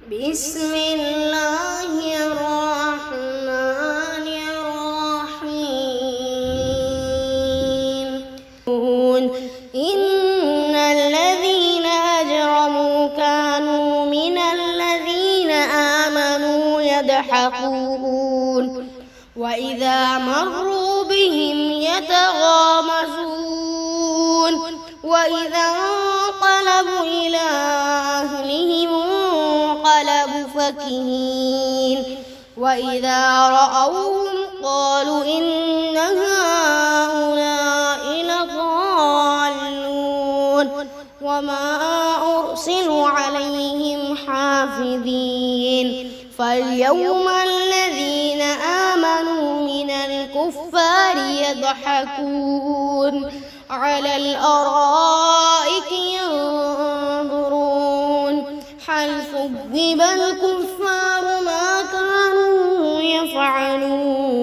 بسم اللہ الرحمن الرحیم ان الذین اجرموا كانوا من الذین آمنوا يضحكون وإذا مروا بهم يتغامزون وإذا انقلبوا إلى أهلهم انقلبوا فكهين وإذا رأوهم قالوا إن هؤلاء لضالون وما أرسلوا عليهم حافظين فاليوم الذين آمنوا من الكفار يضحكون على الأرائك ينظرون هل ثوب الكفار ما كانوا يفعلون.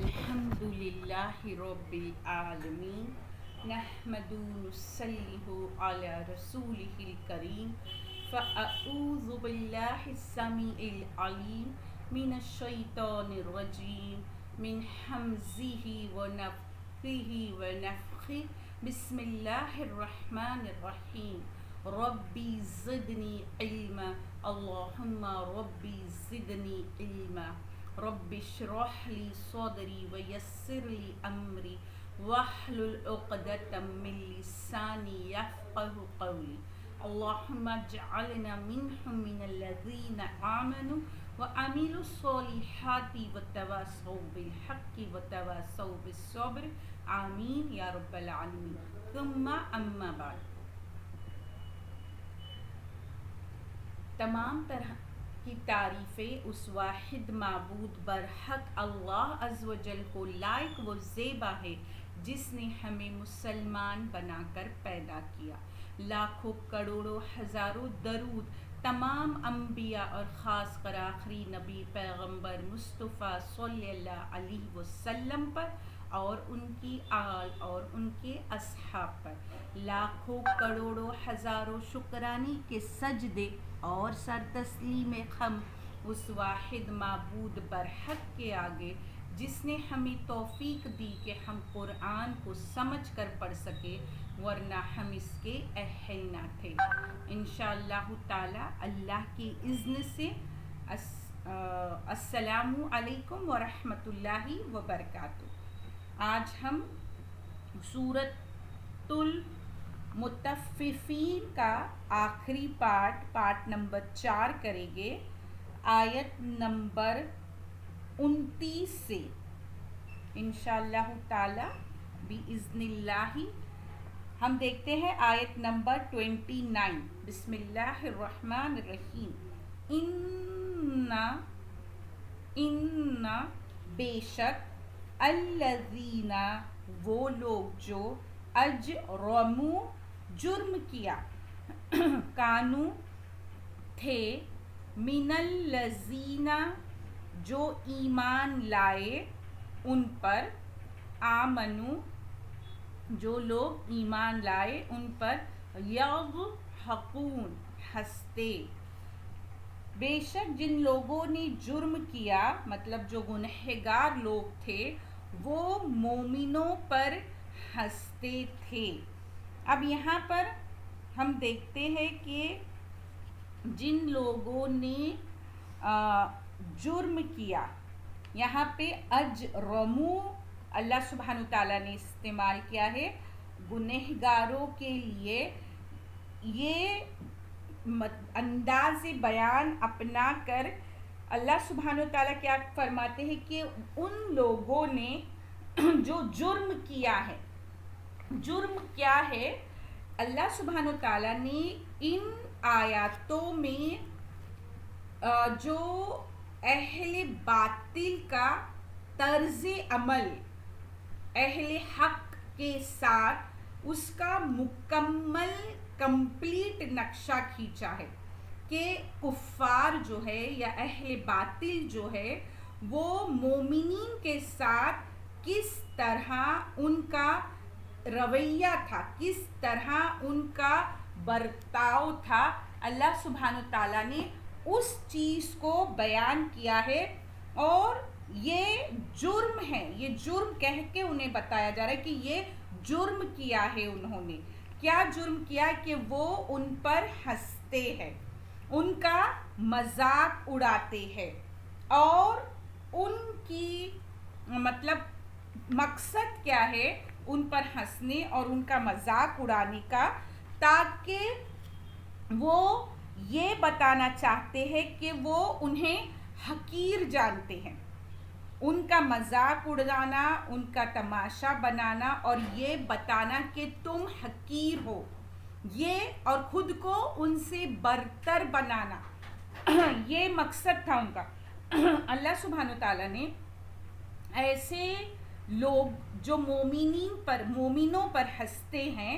الحمد لله رب العالمين نحمده ونصلي على رسوله الكريم فأعوذ بالله السميع العليم من الشيطان الرجيم من همزه ونفخه ونفخه بسم الله الرحمن الرحيم ربي زدني علما اللهم ربي زدني علما رب اشرح لي صدري ويسر لي أمري واحلل عقدة من لساني يفقه قولي اللهم اجعلنا منهم من الذين آمنوا وعملوا الصالحات وتواصوا بالحق وتواصوا بالصبر آمین یا رب العالمین. ثم اما بعد، تمام طرح کی تعریفیں اس واحد معبود برحق اللہ عز و جل کو لائق و زیبا ہے جس نے ہمیں مسلمان بنا کر پیدا کیا. لاکھوں کروڑوں ہزاروں درود تمام انبیاء اور خاص کر آخری نبی پیغمبر مصطفیٰ صلی اللہ علیہ وسلم پر اور ان کی آل اور ان کے اصحاب پر. لاکھوں کروڑوں ہزاروں شکرانے کے سجدے اور سر تسلیم خم اس واحد معبود برحق کے آگے جس نے ہمیں توفیق دی کہ ہم قرآن کو سمجھ کر پڑھ سکے، ورنہ ہم اس کے اہل نہ تھے. انشاءاللہ تعالی اللہ کی اذن سے السلام علیکم ورحمۃ اللہ وبرکاتہ. آج ہم سورۃ المطففین کا آخری پارٹ نمبر 4 کریں گے، آیت نمبر 29 سے انشاءاللہ تعالی بِإِذْنِ اللَّهِ. ہم دیکھتے ہیں آیت نمبر 29. بسم اللہ الرحمن الرحیم. ان بے شک الذین وہ لوگ جو اجرموا جرم کیا، کانو تھے، من الذین جو ایمان لائے ان پر، آمنو جو لوگ ایمان لائے ان پر، یضحکون ہنستے. بے شک جن لوگوں نے جرم کیا مطلب جو گنہگار لوگ تھے وہ مومنوں پر ہنستے تھے. اب یہاں پر ہم دیکھتے ہیں کہ جن لوگوں نے جرم کیا، یہاں پہ اجرموا اللہ سبحانہ تعالیٰ نے استعمال کیا ہے گنہگاروں کے لیے. یہ انداز بیان اپنا کر اللہ سبحانہ تعالیٰ کیا فرماتے ہیں کہ ان لوگوں نے جو جرم کیا ہے. جرم کیا ہے؟ اللہ سبحانہ تعالیٰ نے ان آیاتوں میں جو اہل باطل کا طرز عمل اہل حق کے ساتھ اس کا مکمل کمپلیٹ نقشہ کھینچا ہے کہ کفار جو ہے یا اہل باطل جو ہے وہ مومنین کے ساتھ کس طرح ان کا رویہ تھا، کس طرح ان کا برتاؤ تھا، اللہ سبحانہ تعالیٰ نے اس چیز کو بیان کیا ہے، اور یہ جرم ہے، یہ جرم کہہ کے انہیں بتایا جا رہا ہے کہ یہ جرم کیا ہے انہوں نے. کیا جرم کیا؟ کہ وہ ان پر ہنستے ہیں، ان کا مذاق اڑاتے ہیں، اور ان کی مطلب مقصد کیا ہے ان پر ہنسنے اور ان کا مذاق اڑانے کا؟ تاکہ وہ یہ بتانا چاہتے ہیں کہ وہ انہیں حقیر جانتے ہیں. ان کا مذاق اڑانا، ان کا تماشا بنانا اور یہ بتانا کہ تم حقیر ہو، یہ اور خود کو ان سے برتر بنانا، یہ مقصد تھا ان کا. اللہ سبحانہ تعالیٰ نے ایسے لوگ جو مومنوں پر ہنستے ہیں،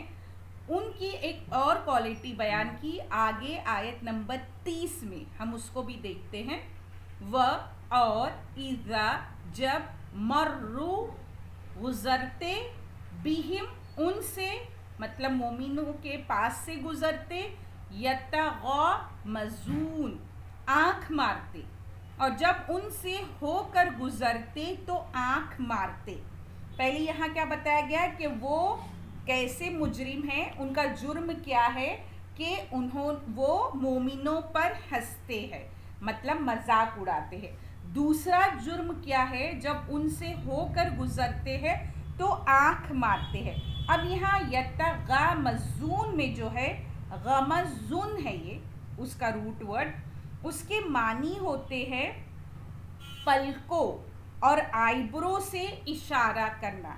ان کی ایک اور کوالٹی بیان کی آگے آیت نمبر 30 میں، ہم اس کو بھی دیکھتے ہیں. اور اذا جب مرو گزرتے بہم ان سے، مطلب مومنوں کے پاس سے گزرتے، یتغامزون آنکھ مارتے، اور جب ان سے ہو کر گزرتے تو آنکھ مارتے. پہلے یہاں کیا بتایا گیا کہ وہ کیسے مجرم ہیں، ان کا جرم کیا ہے کہ وہ مومنوں پر ہنستے ہیں، مطلب مذاق اڑاتے ہیں. دوسرا جرم کیا ہے؟ جب ان سے ہو کر گزرتے ہیں تو آنکھ مارتے ہیں. اب یہاں یتغامزون میں جو ہے غمزن ہے، یہ اس کا روٹ ورڈ، اس کے معنی ہوتے ہیں پلکوں اور آئیبرو سے اشارہ کرنا،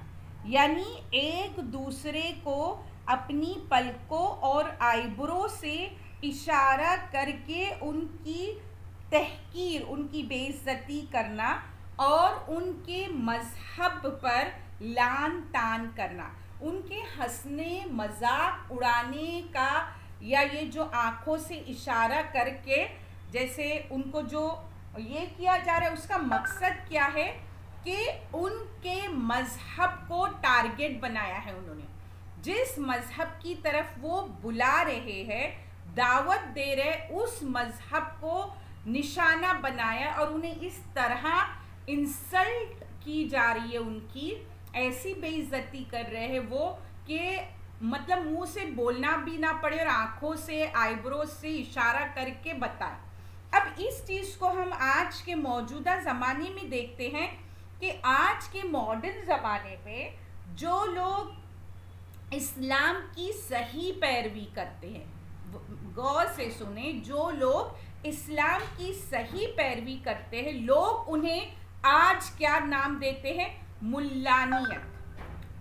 یعنی ایک دوسرے کو اپنی پلکوں اور آئیبرو سے اشارہ کر کے ان کی تحقیر، ان کی بے عزتی کرنا اور ان کے مذہب پر لعن طعن کرنا، ان کے ہنسنے مذاق اڑانے کا، یا یہ جو آنکھوں سے اشارہ کر کے جیسے ان کو جو یہ کیا جا رہا ہے، اس کا مقصد کیا ہے کہ ان کے مذہب کو ٹارگٹ بنایا ہے. انہوں نے جس مذہب کی طرف وہ بلا رہے ہیں، دعوت دے رہے، اس مذہب کو نشانہ بنایا، اور انہیں اس طرح انسلٹ کی جا رہی ہے، ان کی ایسی بے عزتی کر رہے ہیں وہ کہ مطلب منہ سے بولنا بھی نہ پڑے اور آنکھوں سے آئیبرو سے اشارہ کر کے بتائے. اب اس چیز کو ہم آج کے موجودہ زمانے میں دیکھتے ہیں کہ آج کے ماڈرن زمانے میں جو لوگ اسلام کی صحیح پیروی کرتے ہیں، غور سے سنیں، جو لوگ اسلام کی صحیح پیروی کرتے ہیں، لوگ انہیں آج کیا نام دیتے ہیں؟ ملانیت،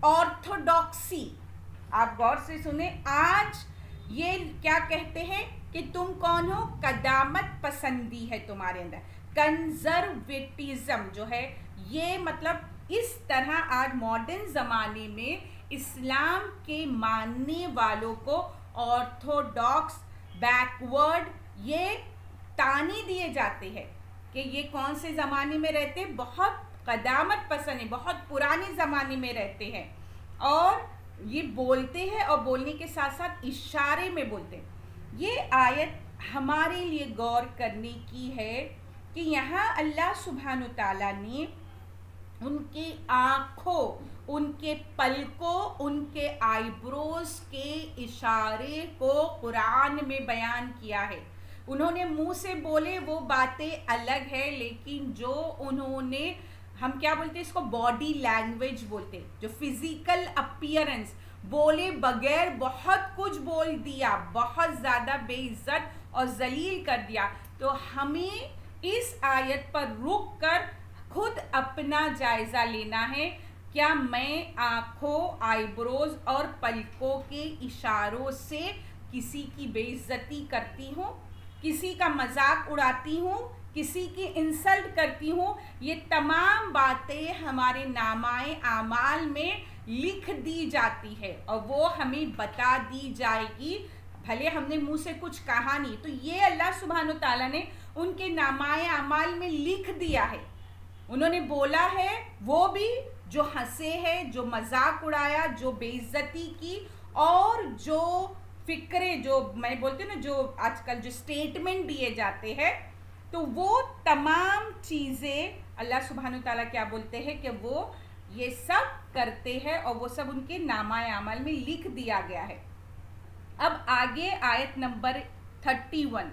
آرتھوڈاکسی. آپ غور سے سنیں، آج یہ کیا کہتے ہیں کہ تم کون ہو؟ قدامت پسندی ہے تمہارے اندر، کنزرویٹیزم جو ہے، یہ مطلب اس طرح آج ماڈرن زمانے میں اسلام کے ماننے والوں کو آرتھوڈاکس، بیکورڈ، یہ تانے دیے جاتے ہیں کہ یہ کون سے زمانے میں رہتے ہیں؟ بہت قدامت پسند ہے، بہت پرانے زمانے میں رہتے ہیں، اور یہ بولتے ہیں اور بولنے کے ساتھ ساتھ اشارے میں بولتے ہیں. یہ آیت ہمارے لیے غور کرنے کی ہے کہ یہاں اللہ سبحانہ تعالیٰ نے ان کی آنکھوں، ان کے پلکوں، ان کے آئیبروز کے اشارے کو قرآن میں بیان کیا ہے. انہوں نے منہ سے بولے وہ باتیں الگ ہے، لیکن جو انہوں نے، ہم کیا بولتے ہیں اس کو؟ باڈی لینگویج بولتے ہیں، جو فزیکل اپیرنس، بولے بغیر بہت کچھ بول دیا، بہت زیادہ بے عزت اور ذلیل کر دیا. تو ہمیں اس آیت پر رک کر خود اپنا جائزہ لینا ہے. کیا میں آنکھوں، آئیبروز اور پلکوں کے اشاروں سے کسی کی بے عزتی کرتی ہوں، کسی کا مذاق اڑاتی ہوں، کسی کی انسلٹ کرتی ہوں؟ یہ تمام باتیں ہمارے نامۂ اعمال میں لکھ دی جاتی ہے اور وہ ہمیں بتا دی جائے گی، بھلے ہم نے منہ سے کچھ کہا نہیں. تو یہ اللہ سبحانہ تعالیٰ نے ان کے نامۂ اعمال میں لکھ دیا ہے. انہوں نے بولا ہے، وہ بھی جو ہنسے ہیں، جو مذاق اڑایا، جو بے عزتی کی، اور جو فکرے جو میں بولتی ہوں نا جو آج کل جو اسٹیٹمنٹ دیے جاتے ہیں تو وہ تمام چیزیں اللہ سبحانہ تعالیٰ کیا بولتے ہیں کہ وہ یہ سب کرتے ہیں اور وہ سب ان کے نامہ اعمال میں لکھ دیا گیا ہے. اب آگے آیت نمبر 31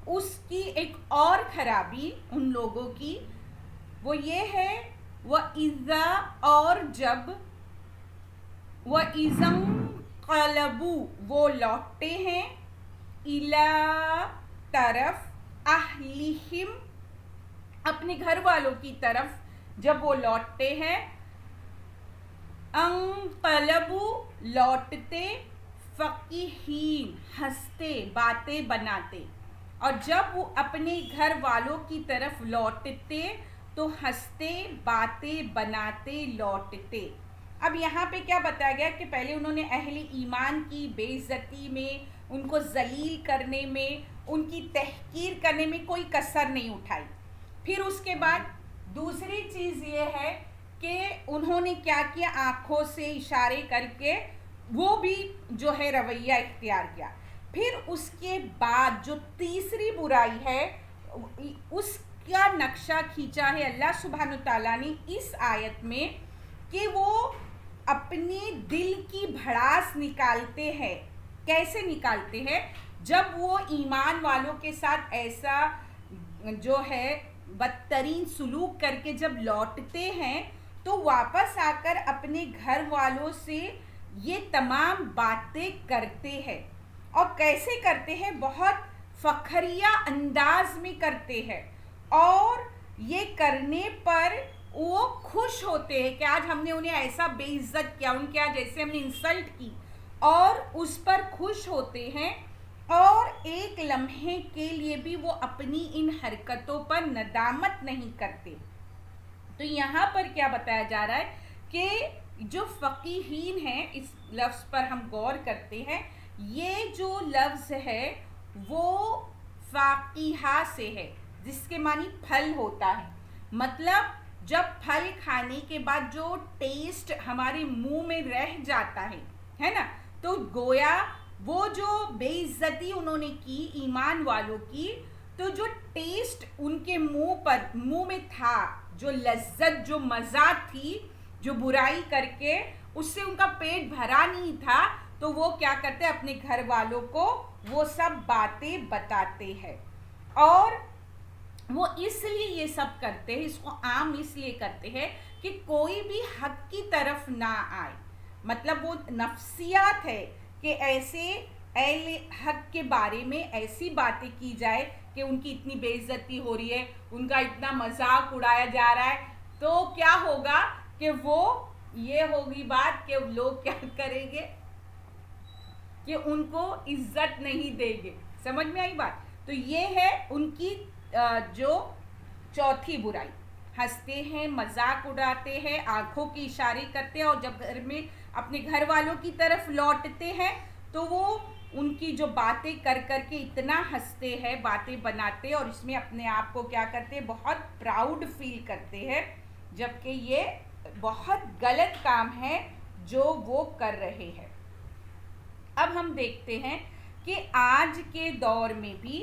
اس کی ایک اور خرابی ان لوگوں کی وہ یہ ہے وَإِذَا اور جب وَإِذَا انقلبوا وہ لوٹتے ہیں إِلَى طرف اہلہم اپنے گھر والوں کی طرف جب وہ لوٹتے ہیں انقلبوا لوٹتے فقیہین ہنستے باتیں بناتے اور جب وہ اپنے گھر والوں کی طرف لوٹتے تو ہنستے باتیں بناتے لوٹتے. اب یہاں پہ کیا بتایا گیا کہ پہلے انہوں نے اہل ایمان کی بے عزتی میں ان کو ذلیل کرنے میں ان کی تحقیر کرنے میں کوئی کسر نہیں اٹھائی. پھر اس کے بعد دوسری چیز یہ ہے کہ انہوں نے کیا کیا آنکھوں سے اشارے کر کے وہ بھی جو ہے رویہ اختیار کیا. پھر اس کے بعد جو تیسری برائی ہے اس کا نقشہ کھینچا ہے اللہ سبحانہ تعالیٰ نے اس آیت میں کہ وہ اپنے دل کی بھڑاس نکالتے ہیں. کیسے نکالتے ہیں؟ جب وہ ایمان والوں کے ساتھ ایسا جو ہے بدترین سلوک کر کے جب لوٹتے ہیں تو واپس آ کر اپنے گھر والوں سے یہ تمام باتیں کرتے ہیں. اور کیسے کرتے ہیں؟ بہت فخریہ انداز میں کرتے ہیں اور یہ کرنے پر وہ خوش ہوتے ہیں کہ آج ہم نے انہیں ایسا بے عزت کیا، ان کے آج ایسے ہم نے انسلٹ کی اور اس پر خوش ہوتے ہیں اور ایک لمحے کے لیے بھی وہ اپنی ان حرکتوں پر ندامت نہیں کرتے. تو یہاں پر کیا بتایا جا رہا ہے کہ جو فقیہین ہیں اس لفظ پر ہم غور کرتے ہیں یہ جو لفظ ہے وہ فاقیہ سے ہے جس کے معنی پھل ہوتا ہے. مطلب جب پھل کھانے کے بعد جو ٹیسٹ ہمارے منہ میں رہ جاتا ہے نا تو گویا وہ جو بے عزتی انہوں نے کی ایمان والوں کی تو جو ٹیسٹ ان کے منہ میں تھا جو لذت جو مزہ تھی جو برائی کر کے اس سے ان کا پیٹ بھرا نہیں تھا تو وہ کیا کرتے اپنے گھر والوں کو وہ سب باتیں بتاتے ہیں. اور وہ اس لیے یہ سب کرتے ہیں اس کو عام اس لیے کرتے ہیں کہ کوئی بھی حق کی طرف نہ آئے. مطلب وہ نفسیات ہے کہ ایسے اہل حق کے بارے میں ایسی باتیں کی جائے کہ ان کی اتنی بے عزتی ہو رہی ہے ان کا اتنا مذاق اڑایا جا رہا ہے تو کیا ہوگا کہ وہ یہ ہوگی بات کہ لوگ کیا کریں گے کہ ان کو عزت نہیں دیں گے. سمجھ میں آئی بات؟ تو یہ ہے ان کی جو چوتھی برائی. ہنستے ہیں مذاق اڑاتے ہیں آنکھوں کے اشارے کرتے ہیں اور جب گھر میں اپنے گھر والوں کی طرف لوٹتے ہیں تو وہ ان کی جو باتیں کر کر کے اتنا ہنستے ہیں باتیں بناتے اور اس میں اپنے آپ کو کیا کرتے ہیں بہت پراؤڈ فیل کرتے ہیں جبکہ یہ بہت غلط کام ہے جو وہ کر رہے ہیں. اب ہم دیکھتے ہیں کہ آج کے دور میں بھی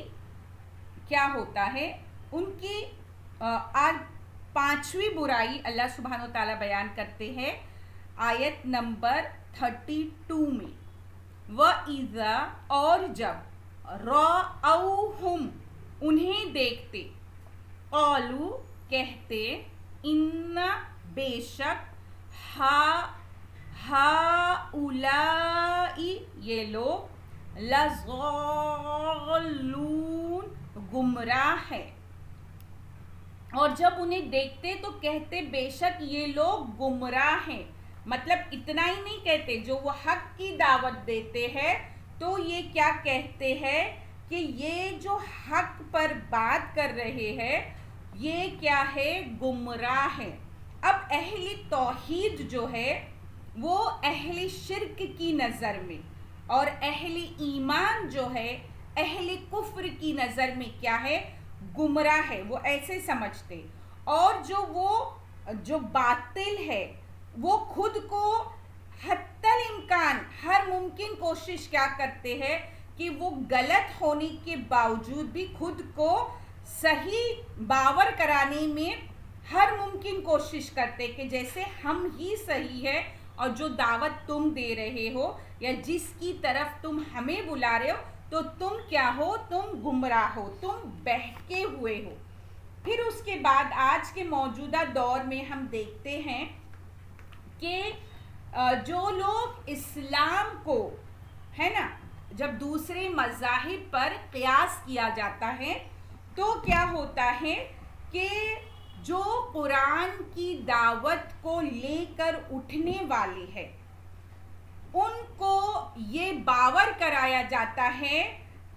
کیا ہوتا ہے. ان کی آج پانچویں برائی اللہ سبحانہ تعالیٰ بیان کرتے ہیں آیت نمبر 32 میں وَإِذَا اور جب رَأَوْهُمْ انہیں دیکھتے قَالُوا کہتے اِنَّ بے شک ہَؤُلَاءِ یہ لوگ لَضَالُّونَ گمراہ ہے. اور جب انہیں دیکھتے تو کہتے بے شک یہ لوگ گمراہ ہیں. مطلب اتنا ہی نہیں کہتے جو وہ حق کی دعوت دیتے ہیں تو یہ کیا کہتے ہیں کہ یہ جو حق پر بات کر رہے ہیں یہ کیا ہے گمراہ ہے. اب اہل توحید جو ہے وہ اہل شرک کی نظر میں اور اہل ایمان جو ہے اہل کفر کی نظر میں کیا ہے گمراہ ہے. وہ ایسے سمجھتے اور جو باطل ہے وہ خود کو حتی الامکان ہر ممکن کوشش کیا کرتے ہیں کہ وہ غلط ہونے کے باوجود بھی خود کو صحیح باور کرانے میں ہر ممکن کوشش کرتے کہ جیسے ہم ہی صحیح ہے، اور جو دعوت تم دے رہے ہو یا جس کی طرف تم ہمیں بلا رہے ہو تو تم کیا ہو، تم گمراہ ہو، تم بہکے ہوئے ہو۔ پھر اس کے بعد آج کے موجودہ دور میں ہم دیکھتے ہیں کہ جو لوگ اسلام کو ہے نا جب دوسرے مذاہب پر قیاس کیا جاتا ہے تو کیا ہوتا ہے کہ جو قرآن کی دعوت کو لے کر اٹھنے والے ہیں ان کو یہ باور کرایا جاتا ہے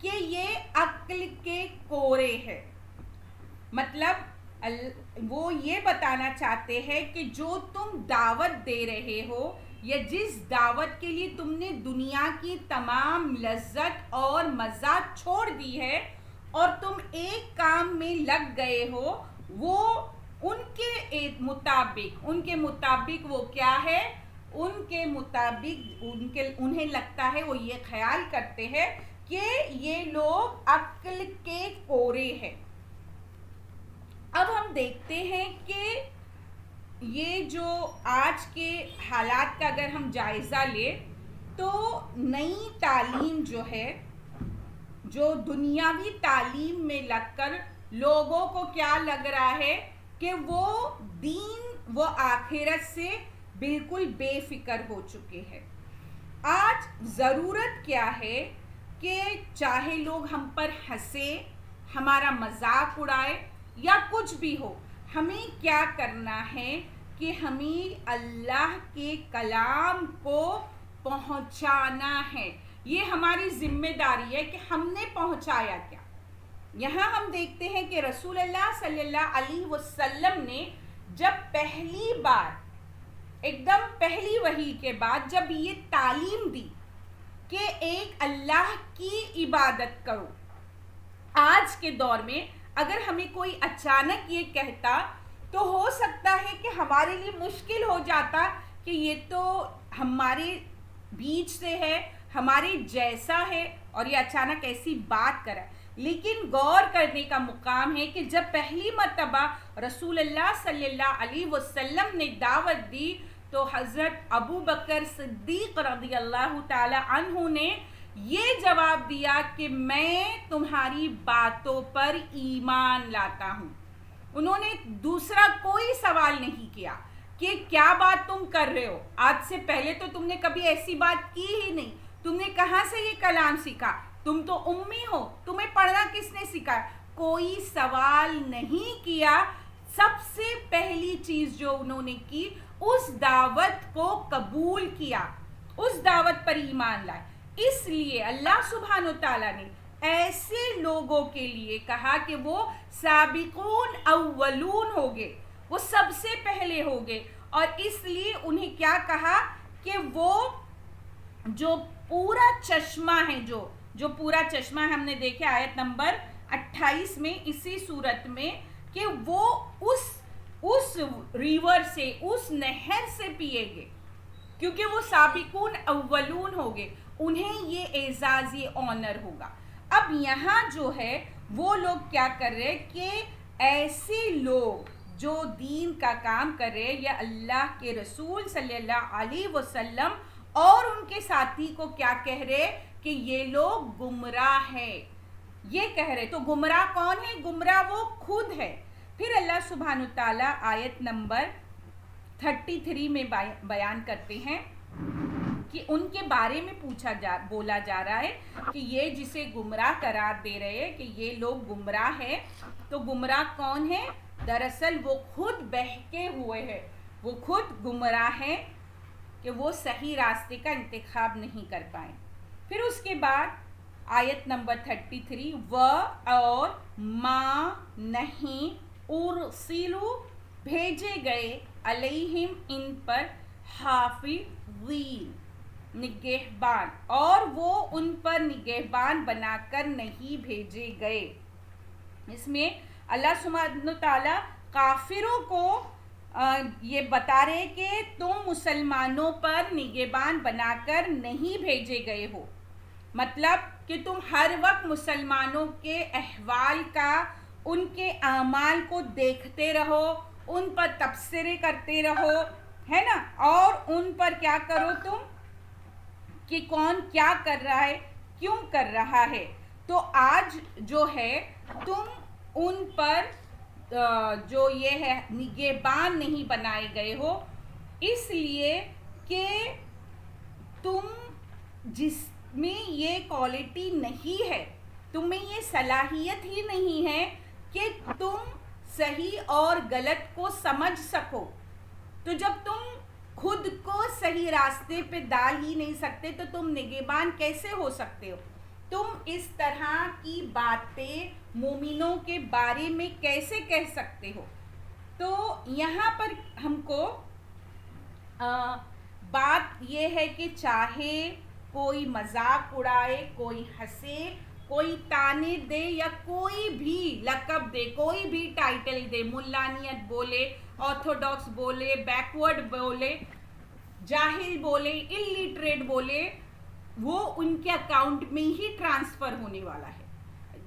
کہ یہ عقل کے کورے ہے، مطلب وہ یہ بتانا چاہتے ہیں کہ جو تم دعوت دے رہے ہو یا جس دعوت کے لیے تم نے دنیا کی تمام لذت اور مزہ چھوڑ دی ہے اور تم ایک کام میں لگ گئے ہو، وہ ان کے مطابق وہ کیا ہے، ان کے مطابق انہیں لگتا ہے، وہ یہ خیال کرتے ہیں کہ یہ لوگ عقل کے کورے ہیں۔ اب ہم دیکھتے ہیں کہ یہ جو آج کے حالات کا اگر ہم جائزہ لیں تو نئی تعلیم جو ہے، جو دنیاوی تعلیم میں لگ کر لوگوں کو کیا لگ رہا ہے کہ وہ دین و آخرت سے بالکل بے فکر ہو چکے ہیں۔ آج ضرورت کیا ہے کہ چاہے لوگ ہم پر ہنسے، ہمارا مذاق اڑائے یا کچھ بھی ہو، ہمیں کیا کرنا ہے کہ ہمیں اللہ کے کلام کو پہنچانا ہے۔ یہ ہماری ذمہ داری ہے کہ ہم نے پہنچایا کیا۔ یہاں ہم دیکھتے ہیں کہ رسول اللہ صلی اللہ علیہ وسلم نے جب پہلی بار ایک دم پہلی وحی کے بعد جب یہ تعلیم دی کہ ایک اللہ کی عبادت کرو، آج کے دور میں اگر ہمیں کوئی اچانک یہ کہتا تو ہو سکتا ہے کہ ہمارے لیے مشکل ہو جاتا کہ یہ تو ہمارے بیچ سے ہے، ہمارے جیسا ہے اور یہ اچانک ایسی بات کرا۔ لیکن غور کرنے کا مقام ہے کہ جب پہلی مرتبہ رسول اللہ صلی اللہ علیہ وسلم نے دعوت دی تو حضرت ابو بکر صدیق رضی اللہ تعالی عنہ نے یہ جواب دیا کہ میں تمہاری باتوں پر ایمان لاتا ہوں۔ انہوں نے دوسرا کوئی سوال نہیں کیا کہ کیا بات تم کر رہے ہو، آج سے پہلے تو تم نے کبھی ایسی بات کی ہی نہیں، تم نے کہاں سے یہ کلام سیکھا، تم تو امی ہو، تمہیں پڑھنا کس نے سکھایا؟ کوئی سوال نہیں کیا۔ سب سے پہلی چیز جو انہوں نے کی اس دعوت کو قبول کیا، اس دعوت پر ایمان لائے۔ اس لیے اللہ سبحانہ وتعالیٰ نے ایسے لوگوں کے لیے کہا کہ وہ سابقون اولون ہوگے، وہ سب سے پہلے ہوگے، اور اس لیے انہیں کیا کہا کہ وہ جو پورا چشمہ ہے، جو پورا چشمہ ہم نے دیکھے آیت نمبر 28 میں اسی صورت میں کہ وہ اس ریور سے، اس نہر سے پیے گے، کیونکہ وہ سابقون اولون ہوگے، انہیں یہ اعزاز، یہ آنر ہوگا۔ اب یہاں جو ہے وہ لوگ کیا کر رہے کہ ایسے لوگ جو دین کا کام کر رہے یا اللہ کے رسول صلی اللہ علیہ وسلم اور ان کے ساتھی کو کیا کہہ رہے کہ یہ لوگ گمراہ ہیں، یہ کہہ رہے۔ تو گمراہ کون ہے؟ گمراہ وہ خود ہے۔ پھر اللہ سبحانہ تعالیٰ آیت نمبر 33 میں بیان کرتے ہیں کہ ان کے بارے میں بولا جا رہا ہے کہ یہ جسے گمراہ قرار دے رہے ہیں کہ یہ لوگ گمراہ ہیں، تو گمراہ کون ہے؟ دراصل وہ خود بہکے ہوئے ہیں، وہ خود گمراہ ہیں کہ وہ صحیح راستے کا انتخاب نہیں کر پائیں۔ پھر اس کے بعد آیت نمبر 33 اور ما نہیں ارسلو بھیجے گئے علیہم ان پر حافظین نگہبان، اور وہ ان پر نگہبان بنا کر نہیں بھیجے گئے۔ اس میں اللہ سبحانہ تعالیٰ کافروں کو یہ بتا رہے کہ تم مسلمانوں پر نگہبان بنا کر نہیں بھیجے گئے ہو، مطلب کہ تم ہر وقت مسلمانوں کے احوال کا، ان کے اعمال کو دیکھتے رہو، ان پر تبصرے کرتے رہو، ہے نا، اور ان پر کیا کرو تم کہ کون کیا کر رہا ہے، کیوں کر رہا ہے۔ تو آج جو ہے تم ان پر جو یہ ہے نگہبان نہیں بنائے گئے ہو، اس لیے کہ تم جس میں یہ کوالٹی نہیں ہے، تم میں یہ صلاحیت ہی نہیں ہے کہ تم صحیح اور غلط کو سمجھ سکو۔ تو جب تم خود کو صحیح راستے پہ ڈال ہی نہیں سکتے تو تم نگہبان کیسے ہو سکتے ہو؟ تم اس طرح کی باتیں مومنوں کے بارے میں کیسے کہہ سکتے ہو؟ تو یہاں پر ہم کو بات یہ ہے کہ چاہے کوئی مذاق اڑائے، کوئی ہنسے، کوئی تانے دے یا کوئی بھی لقب دے، کوئی بھی ٹائٹل دے، ملانیت بولے، آرتھوڈاکس بولے، بیکورڈ بولے، جاہل بولے، اللیٹریٹ بولے، وہ ان کے اکاؤنٹ میں ہی ٹرانسفر ہونے والا ہے۔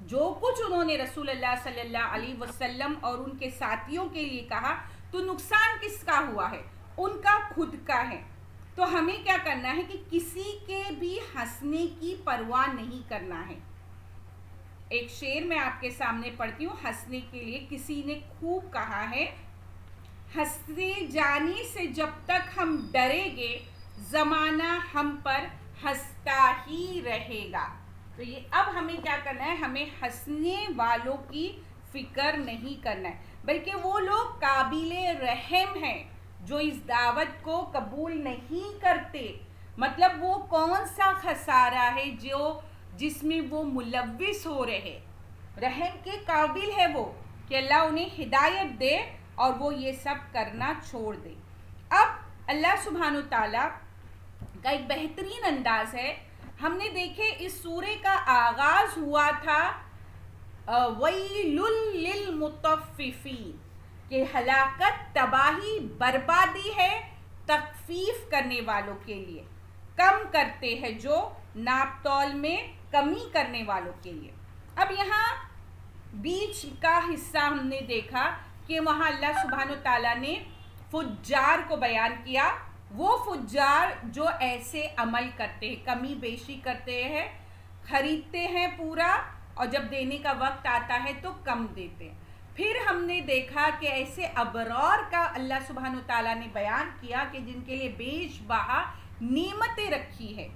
جو کچھ انہوں نے رسول اللہ صلی اللہ علیہ وسلم اور ان کے ساتھیوں کے لیے کہا تو نقصان کس کا ہوا ہے؟ ان کا خود کا ہے۔ تو ہمیں کیا کرنا ہے کہ کسی کے بھی ہنسنے کی پرواہ نہیں کرنا ہے۔ ایک شعر میں آپ کے سامنے پڑھتی ہوں، ہنسنے کے لیے کسی نے خوب کہا ہے، ہنستے جانے سے جب تک ہم ڈریں گے زمانہ ہم پر ہنستا ہی رہے گا۔ تو یہ اب ہمیں کیا کرنا ہے، ہمیں ہنسنے والوں کی فکر نہیں کرنا ہے، بلکہ وہ لوگ قابل رحم ہیں جو اس دعوت کو قبول نہیں کرتے۔ مطلب وہ کون سا خسارہ ہے جس میں وہ ملوث ہو رہے، رحم کے قابل ہے وہ کہ اللہ انہیں ہدایت دے اور وہ یہ سب کرنا چھوڑ دے۔ اب اللہ سبحانہ وتعالیٰ کا ایک بہترین انداز ہے، ہم نے دیکھے اس سورے کا آغاز ہوا تھا وَيْلٌ لِّلْمُطَفِّفِينَ کہ ہلاکت، تباہی، بربادی ہے تخفیف کرنے والوں کے لیے، کم کرتے ہیں جو ناپ تول میں کمی کرنے والوں کے لیے۔ اب یہاں بیچ کا حصہ ہم نے دیکھا کہ وہاں اللہ سبحانہ وتعالیٰ نے فجار کو بیان کیا، وہ فجار جو ایسے عمل کرتے ہیں، کمی بیشی کرتے ہیں، خریدتے ہیں پورا اور جب دینے کا وقت آتا ہے تو کم دیتے ہیں۔ پھر ہم نے دیکھا کہ ایسے ابرار کا اللہ سبحانہ وتعالیٰ نے بیان کیا کہ جن کے لیے بیش بہا نعمتیں رکھی ہے۔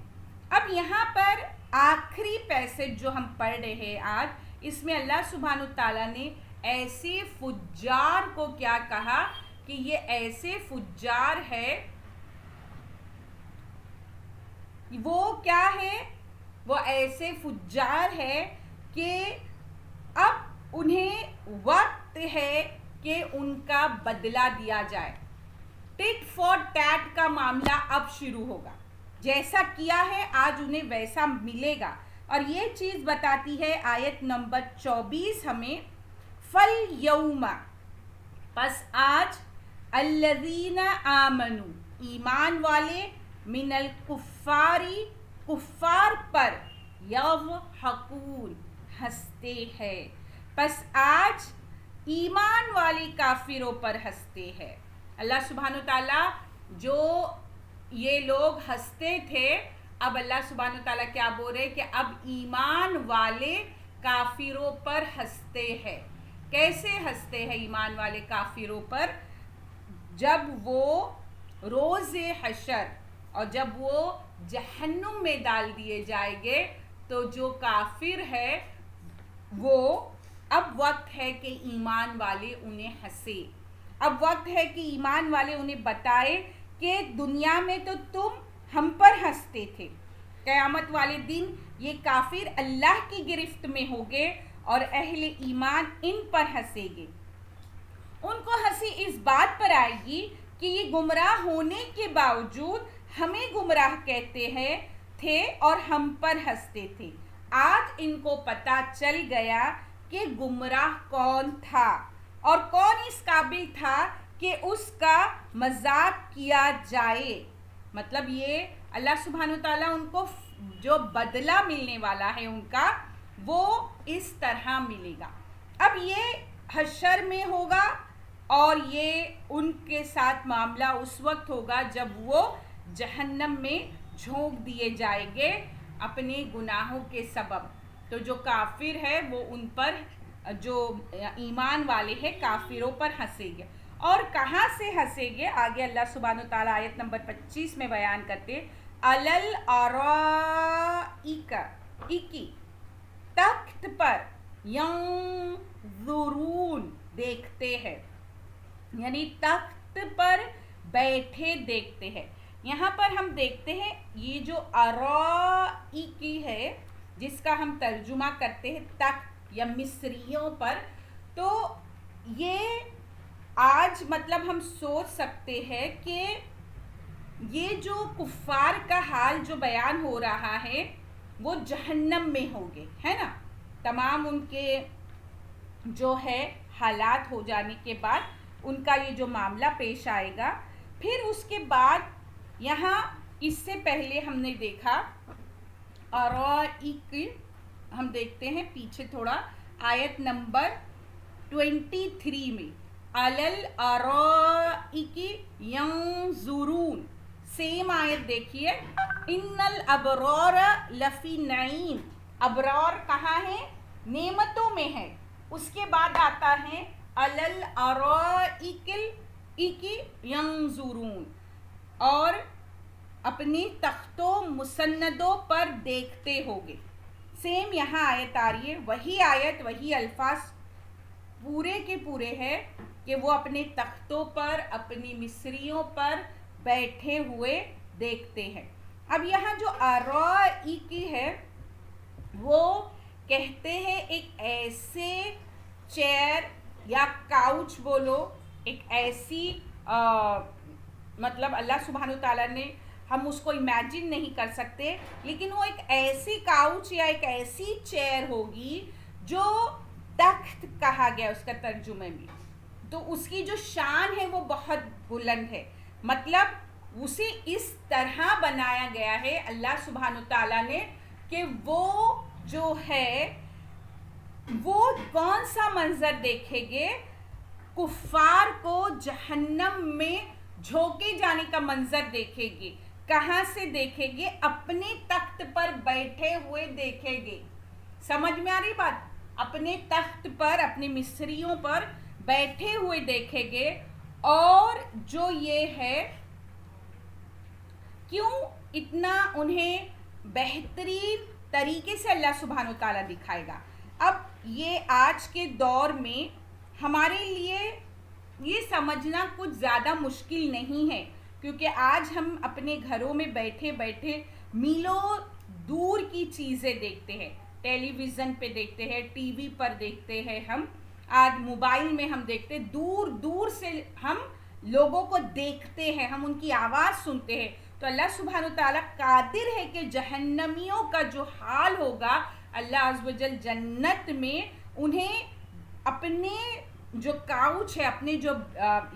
اب یہاں پر آخری پیسج جو ہم پڑھ رہے ہیں آج، اس میں اللہ سبحانہ وتعالیٰ نے ایسے فجار کو کیا کہا کہ یہ ایسے فجار ہے، وہ کیا ہے، وہ ایسے فجار ہے کہ اب انہیں وقت ہے کہ ان کا بدلہ دیا جائے۔ ٹٹ فار ٹیٹ کا معاملہ اب شروع ہوگا، جیسا کیا ہے آج انہیں ویسا ملے گا۔ اور یہ چیز بتاتی ہے آیت نمبر 24 ہمیں، فَالْيَوْمَ پس آج، الَّذِينَ آمَنُوا ایمان والے، من الکفاری کفار پر، یضحکون ہنستے ہیں۔ پس آج ایمان والے کافروں پر ہنستے ہیں۔ اللہ سبحانہ وتعالیٰ جو یہ لوگ ہنستے تھے، اب اللہ سبحانہ وتعالیٰ کیا بول رہے کہ اب ایمان والے کافروں پر ہنستے ہیں۔ کیسے ہنستے ہیں ایمان والے کافروں پر؟ جب وہ روز حشر اور جب وہ جہنم میں ڈال دیے جائیں گے تو جو کافر ہے وہ، اب وقت ہے کہ ایمان والے انہیں ہنسے، اب وقت ہے کہ ایمان والے انہیں بتائے کہ دنیا میں تو تم ہم پر ہنستے تھے، قیامت والے دن یہ کافر اللہ کی گرفت میں ہوگے اور اہل ایمان ان پر ہنسے گے۔ ان کو ہنسی اس بات پر آئے گی کہ یہ گمراہ ہونے کے باوجود ہمیں گمراہ کہتے ہیں تھے اور ہم پر ہنستے تھے۔ آج ان کو پتہ چل گیا کہ گمراہ کون تھا اور کون اس قابل تھا کہ اس کا مذاق کیا جائے. مطلب یہ اللہ سبحانہ وتعالیٰ ان کو جو بدلہ ملنے والا ہے ان کا وہ اس طرح ملے گا. اب یہ حشر میں ہوگا اور یہ ان کے ساتھ معاملہ اس وقت ہوگا جب وہ جہنم میں جھونک دیے جائیں گے اپنے گناہوں کے سبب. تو جو کافر ہے وہ ان پر، جو ایمان والے ہیں کافروں پر ہنسیں گے. اور کہاں سے ہنسیں گے آگے اللہ سبحانہ وتعالیٰ آیت نمبر 25 میں بیان کرتے، عَلَى الْأَرَائِكِ، تخت پر، يَنظُرُونَ دیکھتے ہیں، یعنی تخت پر بیٹھے دیکھتے ہیں. یہاں پر ہم دیکھتے ہیں یہ جو ارائک ہے جس کا ہم ترجمہ کرتے ہیں تخت یا مصریوں پر، تو یہ آج مطلب ہم سوچ سکتے ہیں کہ یہ جو کفار کا حال جو بیان ہو رہا ہے وہ جہنم میں ہوگے، ہے نا. تمام ان کے جو ہے حالات ہو جانے کے بعد ان کا یہ جو معاملہ پیش آئے گا. پھر اس کے بعد یہاں اس سے پہلے ہم نے دیکھا ارائک، ہم دیکھتے ہیں پیچھے تھوڑا آیت نمبر 23 میں، عَلَى الْأَرَائِكِ يَنظُرُونَ، سیم آیت دیکھیے، اِنَّ الْأَبْرَارَ لَفِي نَعِيمٍ، ابرار کہاں ہے؟ نعمتوں میں ہے. اس کے بعد آتا ہے عَلَى الْأَرَائِكِ يَنظُرُونَ، اور اپنی تختوں مسندوں پر دیکھتے ہوگے. سیم یہاں آیت آ رہی ہے، وہی آیت وہی الفاظ پورے کے پورے ہے کہ وہ اپنے تختوں پر اپنی مصریوں پر بیٹھے ہوئے دیکھتے ہیں. اب یہاں جو ارائک ہے وہ کہتے ہیں ایک ایسے چیئر یا کاؤچ بولو، ایک ایسی مطلب اللہ سبحانہ وتعالیٰ نے، ہم اس کو امیجن نہیں کر سکتے، لیکن وہ ایک ایسی کاؤچ یا ایک ایسی چیئر ہوگی جو تخت کہا گیا اس کا ترجمے میں. تو اس کی جو شان ہے وہ بہت بلند ہے. مطلب اسے اس طرح بنایا گیا ہے اللہ سبحانہ وتعالیٰ نے کہ وہ جو ہے وہ کون سا منظر دیکھیں گے؟ کفار کو جہنم میں جھونکے جانے کا منظر دیکھیں گے. کہاں سے دیکھیں گے؟ اپنے تخت پر بیٹھے ہوئے دیکھیں گے. سمجھ میں آ رہی بات؟ اپنے تخت پر اپنے مصریوں پر بیٹھے ہوئے دیکھیں گے. اور جو یہ ہے کیوں اتنا انہیں بہترین طریقے سے اللہ سبحانہ وتعالیٰ دکھائے گا. اب یہ آج کے دور میں ہمارے لیے یہ سمجھنا کچھ زیادہ مشکل نہیں ہے، کیونکہ آج ہم اپنے گھروں میں بیٹھے بیٹھے میلوں دور کی چیزیں دیکھتے ہیں. ٹیلی ویژن پہ دیکھتے ہیں، ٹی وی پر دیکھتے ہیں، ہم آج موبائل میں ہم دیکھتے، دور دور سے ہم لوگوں کو دیکھتے ہیں، ہم ان کی آواز سنتے ہیں. تو اللہ سبحانہ وتعالیٰ قادر ہے کہ جہنمیوں کا جو حال ہوگا اللہ عز و جل جنت میں انہیں اپنے جو کاؤچ ہے، اپنے جو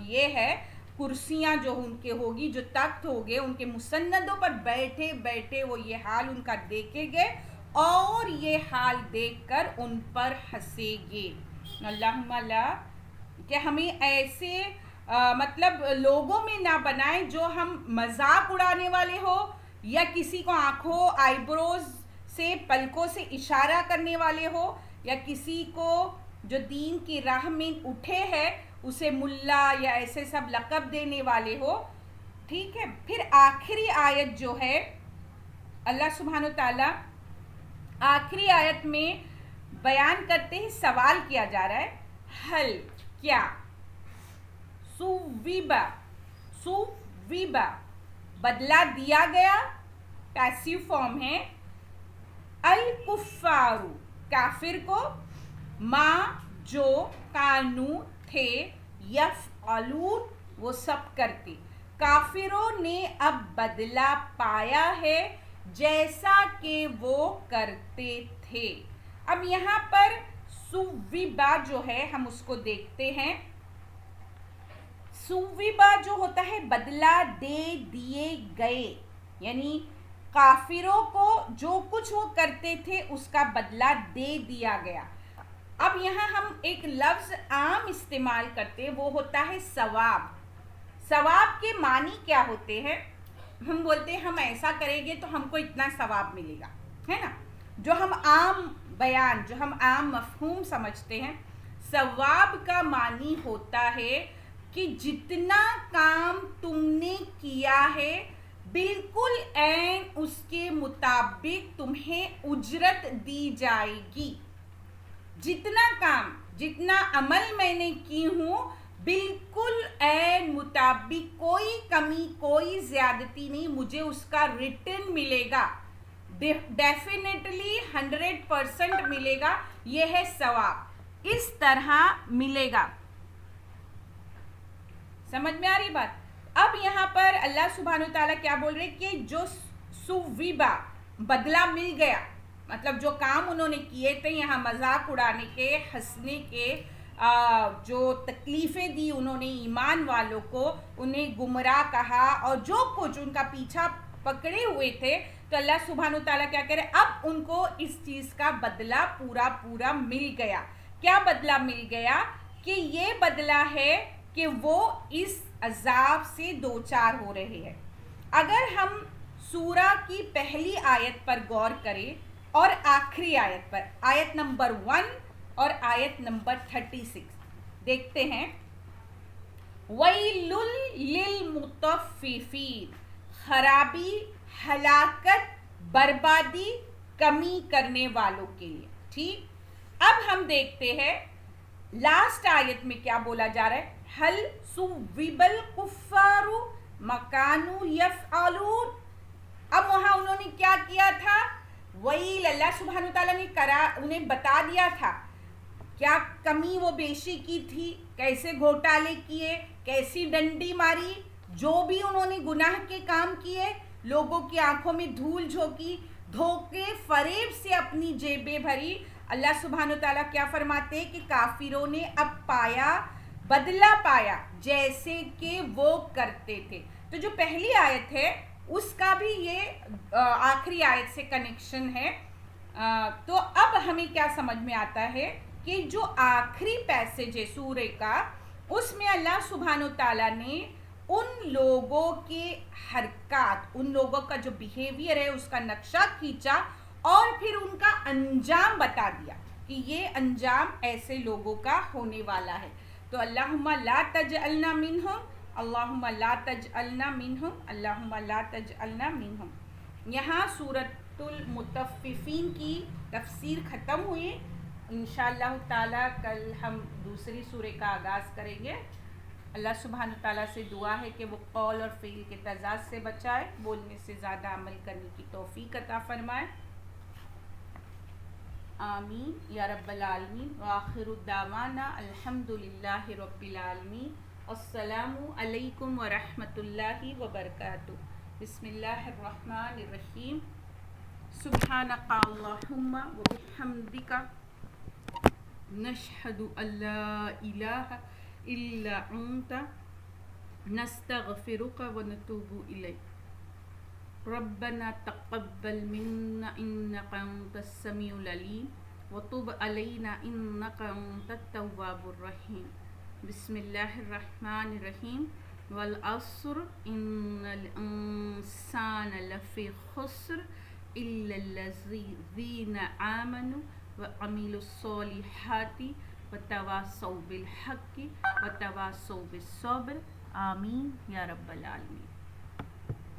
یہ ہے کرسیاں جو ان کے ہوگی، جو تخت ہوگے، ان کے مسندوں پر بیٹھے بیٹھے وہ یہ حال ان کا دیکھیں گے اور یہ حال دیکھ کر ان پر ہنسیں گے. اللہم لا، کہ ہمیں ایسے مطلب لوگوں میں نہ بنائیں جو ہم مذاق اڑانے والے ہو، یا کسی کو آنکھوں آئی بروز سے پلکوں سے اشارہ کرنے والے ہو، یا کسی کو جو دین کی راہ میں اٹھے ہے اسے ملا یا ایسے سب لقب دینے والے ہو. ٹھیک ہے. پھر آخری آیت جو ہے اللہ سبحانہ وتعالیٰ آخری آیت میں بیان کرتے ہیں، سوال کیا جا رہا ہے، حل کیا سویبا بدلہ دیا گیا، پیسیو فارم ہے، الکفار کافر کو، ما جو کانو تھے، یفعلون وہ سب کرتے. کافروں نے اب بدلہ پایا ہے جیسا کہ وہ کرتے تھے. اب یہاں پر سویبا جو ہے ہم اس کو دیکھتے ہیں. سویبا جو ہوتا ہے بدلہ دے دیے گئے، یعنی کافروں کو جو کچھ وہ کرتے تھے اس کا بدلہ دے دیا گیا۔ اب یہاں ہم ایک لفظ عام استعمال کرتے ہیں، وہ ہوتا ہے ثواب۔ ثواب کے معنی کیا ہوتے ہیں؟ ہم بولتے ہیں ہم ایسا کریں گے تو ہم کو اتنا ثواب ملے گا، ہے نا، جو ہم عام بیان، جو ہم عام مفہوم سمجھتے ہیں۔ ثواب کا معنی ہوتا ہے کہ جتنا کام تم نے کیا ہے بالکل عین اس کے مطابق تمہیں اجرت دی جائے گی۔ جتنا کام، جتنا عمل میں نے کی ہوں بالکل عین مطابق، کوئی کمی کوئی زیادتی نہیں، مجھے اس کا ریٹرن ملے گا، ڈیفینیٹلی 100% ملے گا۔ یہ ہے ثواب، اس طرح ملے گا۔ سمجھ میں آ رہی بات؟ اب یہاں پر اللہ سبحانہ وتعالیٰ کیا بول رہے کہ جو سویبا بدلہ مل گیا، مطلب جو کام انہوں نے کیے تھے، یہاں مذاق اڑانے کے، ہنسنے کے، جو تکلیفیں دی انہوں نے ایمان والوں کو، انہیں گمراہ کہا اور جو کچھ ان کا پیچھا پکڑے ہوئے تھے، تو اللہ سبحانہ وتعالیٰ کیا کرے، اب ان کو اس چیز کا بدلہ پورا مل گیا۔ کیا بدلہ مل گیا؟ کہ یہ بدلہ ہے کہ وہ اس عذاب سے دوچار ہو رہے ہیں۔ اگر ہم سورہ کی پہلی آیت پر غور کریں اور آخری آیت پر، آیت نمبر 1 اور آیت نمبر 36 دیکھتے ہیں، وَيْلٌ لِّلْمُطَفِّفِينَ، خرابی، ہلاکت، بربادی، کمی کرنے والوں کے لیے۔ ٹھیک، اب ہم دیکھتے ہیں لاسٹ آیت میں کیا بولا جا رہا ہے، ہل سوِّبَ الْكُفَّارُ مَا كَانُوا يَفْعَلُونَ۔ اب وہاں انہوں نے کیا کیا تھا، وہی اللہ سبحانہ وتعالیٰ نے انہیں بتا دیا تھا کیا کمی و بیشی کی تھی، کیسے گھوٹالے کیے، کیسی ڈنڈی ماری، جو بھی انہوں نے گناہ کے کام کیے، لوگوں کی آنکھوں میں دھول جھونکی، دھوکے فریب سے اپنی جیبیں بھری۔ اللہ سبحانہ وتعالیٰ کیا فرماتے ہیں کہ کافروں نے اب پایا، بدلہ پایا جیسے کہ وہ کرتے تھے۔ تو جو پہلی آیت ہے اس کا بھی یہ آخری آیت سے کنیکشن ہے۔ تو اب ہمیں کیا سمجھ میں آتا ہے کہ جو آخری پیسج ہے سورہ کا، اس میں اللہ سبحانہ وتعالیٰ نے ان لوگوں کے حرکات، ان لوگوں کا جو بیہیویئر ہے اس کا نقشہ کھینچا اور پھر ان کا انجام بتا دیا کہ یہ انجام ایسے لوگوں کا ہونے والا ہے۔ تو اللہم لا تجعلنا منہم، اللہم لا تجعلنا منہم، اللہم لا تجعلنا منہم۔ یہاں سورۃ المطففین کی تفسیر ختم ہوئی۔ انشاءاللہ تعالیٰ کل ہم دوسری سورہ کا آغاز کریں گے۔ اللہ سبحانہ تعالیٰ سے دعا ہے کہ وہ قول اور فعل کے تضاد سے بچائے، بولنے سے زیادہ عمل کرنے کی توفیق عطا فرمائے۔ آمین یا رب العالمین۔ وآخر دعوانا الحمدللہ رب العالمین۔ السلام علیکم ورحمۃ اللہ وبرکاتہ۔ بسم اللہ الرحمن الرحیم۔ سبحانک اللہم وبحمدک، نشہد ان لا الہ الا انت، نستغفرک ونتوب الیک۔ ربنا تقبل منا انک انت السمیع العلیم وتب علینا انک انت التواب الرحیم۔ بسم اللہ الرحمن الرحیم۔ والعصر ان الانسان لفی خسر الا الذین آمنوا وعملوا الصالحات وتواصوا بالحق وتواصوا بالصبر۔ آمین یا رب العالمین۔